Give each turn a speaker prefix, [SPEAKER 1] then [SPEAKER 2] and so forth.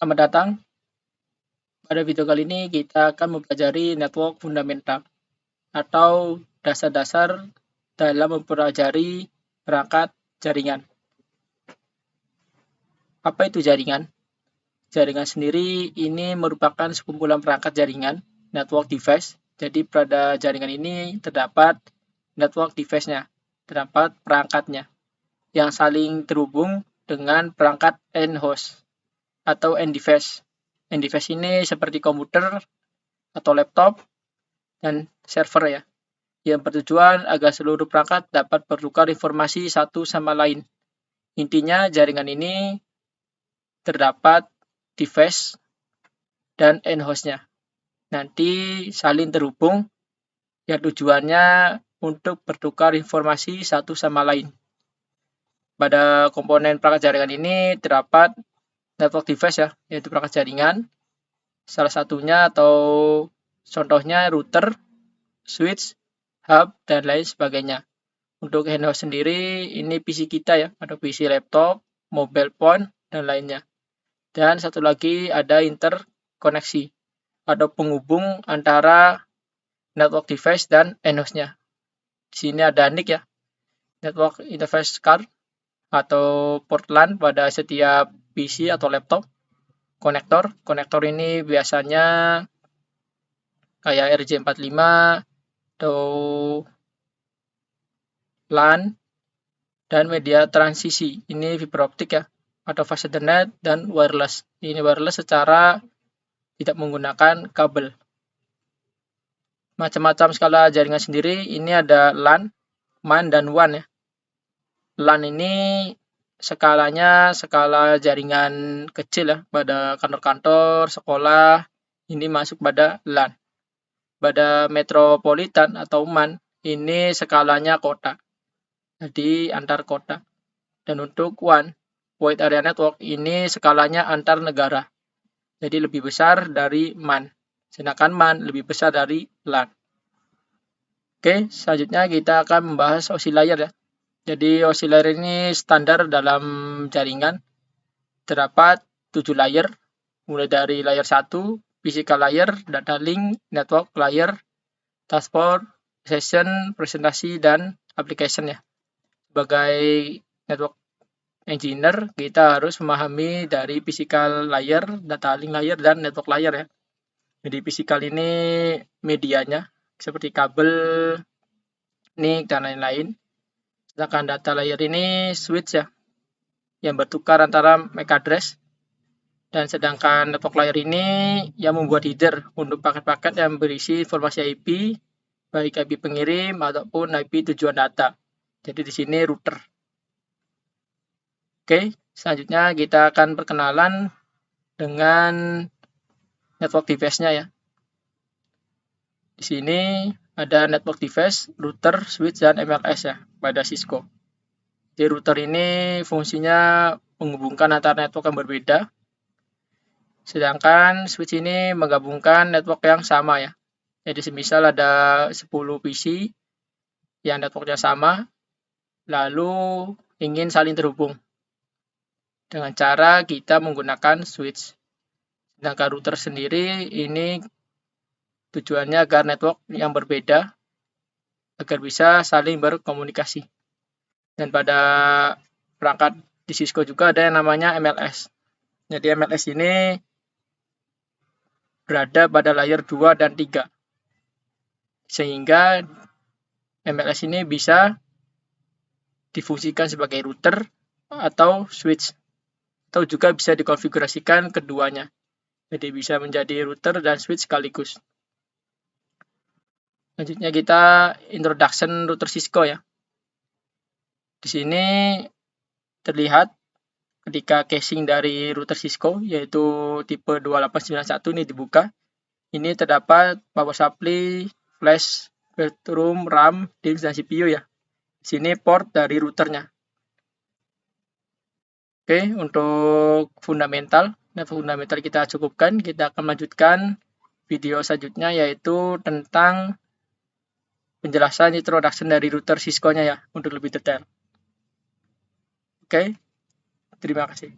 [SPEAKER 1] Selamat datang. Pada video kali ini kita akan mempelajari network fundamental atau dasar-dasar dalam mempelajari perangkat jaringan. Apa itu jaringan? Jaringan sendiri ini merupakan sekumpulan perangkat jaringan, network device. Jadi pada jaringan ini terdapat network device-nya, terdapat perangkatnya yang saling terhubung dengan perangkat end host atau end device. End device ini seperti komputer atau laptop dan server ya, yang bertujuan agar seluruh perangkat dapat bertukar informasi satu sama lain. Intinya jaringan ini terdapat device dan end host-nya. Nanti saling terhubung yang tujuannya untuk bertukar informasi satu sama lain. Pada komponen perangkat jaringan ini terdapat network device ya, yaitu perangkat jaringan. Salah satunya atau contohnya router, switch, hub, dan lain sebagainya. Untuk end host sendiri, ini PC kita ya, ada PC laptop, mobile phone, dan lainnya. Dan satu lagi ada interkoneksi, atau penghubung antara network device dan end host-nya. Di sini ada NIC ya, network interface card, atau port LAN pada setiap PC atau laptop. Konektor ini biasanya kayak RJ45 atau LAN dan media transisi. Ini fiber optik ya, atau fast Ethernet dan wireless. Ini wireless secara tidak menggunakan kabel. Macam-macam skala jaringan sendiri, ini ada LAN, MAN, dan WAN ya. LAN ini skalanya skala jaringan kecil ya, pada kantor-kantor, sekolah, ini masuk pada LAN. Pada metropolitan atau MAN, ini skalanya kota, jadi antar kota. Dan untuk WAN, Wide Area Network, ini skalanya antar negara, jadi lebih besar dari MAN. Sedangkan MAN lebih besar dari LAN. Oke, selanjutnya kita akan membahas oscillator ya. Jadi oscillator ini standar dalam jaringan. Terdapat 7 layer, mulai dari layer 1, physical layer, data link, network layer, transport, session, presentasi, dan application ya. Sebagai network engineer, kita harus memahami dari physical layer, data link layer, dan network layer ya. Jadi physical ini medianya, seperti kabel, NIC, dan lain-lain. Sedangkan data layer ini switch ya, yang bertukar antara MAC address. Dan sedangkan network layer ini yang membuat header untuk paket-paket yang berisi informasi IP, baik IP pengirim ataupun IP tujuan data. Jadi di sini router. Oke, selanjutnya kita akan perkenalan dengan network device-nya ya. Di sini ada network device, router, switch, dan MLS ya pada Cisco. Di router ini fungsinya menghubungkan antara network yang berbeda. Sedangkan switch ini menggabungkan network yang sama ya. Jadi semisal ada 10 PC yang networknya sama, lalu ingin saling terhubung dengan cara kita menggunakan switch. Sedangkan router sendiri ini tujuannya agar network yang berbeda agar bisa saling berkomunikasi. Dan pada perangkat di Cisco juga ada yang namanya MLS. Jadi MLS ini berada pada layer 2 dan 3. Sehingga MLS ini bisa difungsikan sebagai router atau switch. Atau juga bisa dikonfigurasikan keduanya. Jadi bisa menjadi router dan switch sekaligus. Selanjutnya kita introduction router Cisco ya. Di sini terlihat ketika casing dari router Cisco yaitu tipe 2891 ini dibuka. Ini terdapat power supply, flash, bedroom, RAM, disk, dan CPU ya. Di sini port dari routernya. Oke, untuk fundamental kita cukupkan. Kita akan melanjutkan video selanjutnya yaitu tentang penjelasan introduction dari router Cisco-nya ya untuk lebih detail. Oke, terima kasih.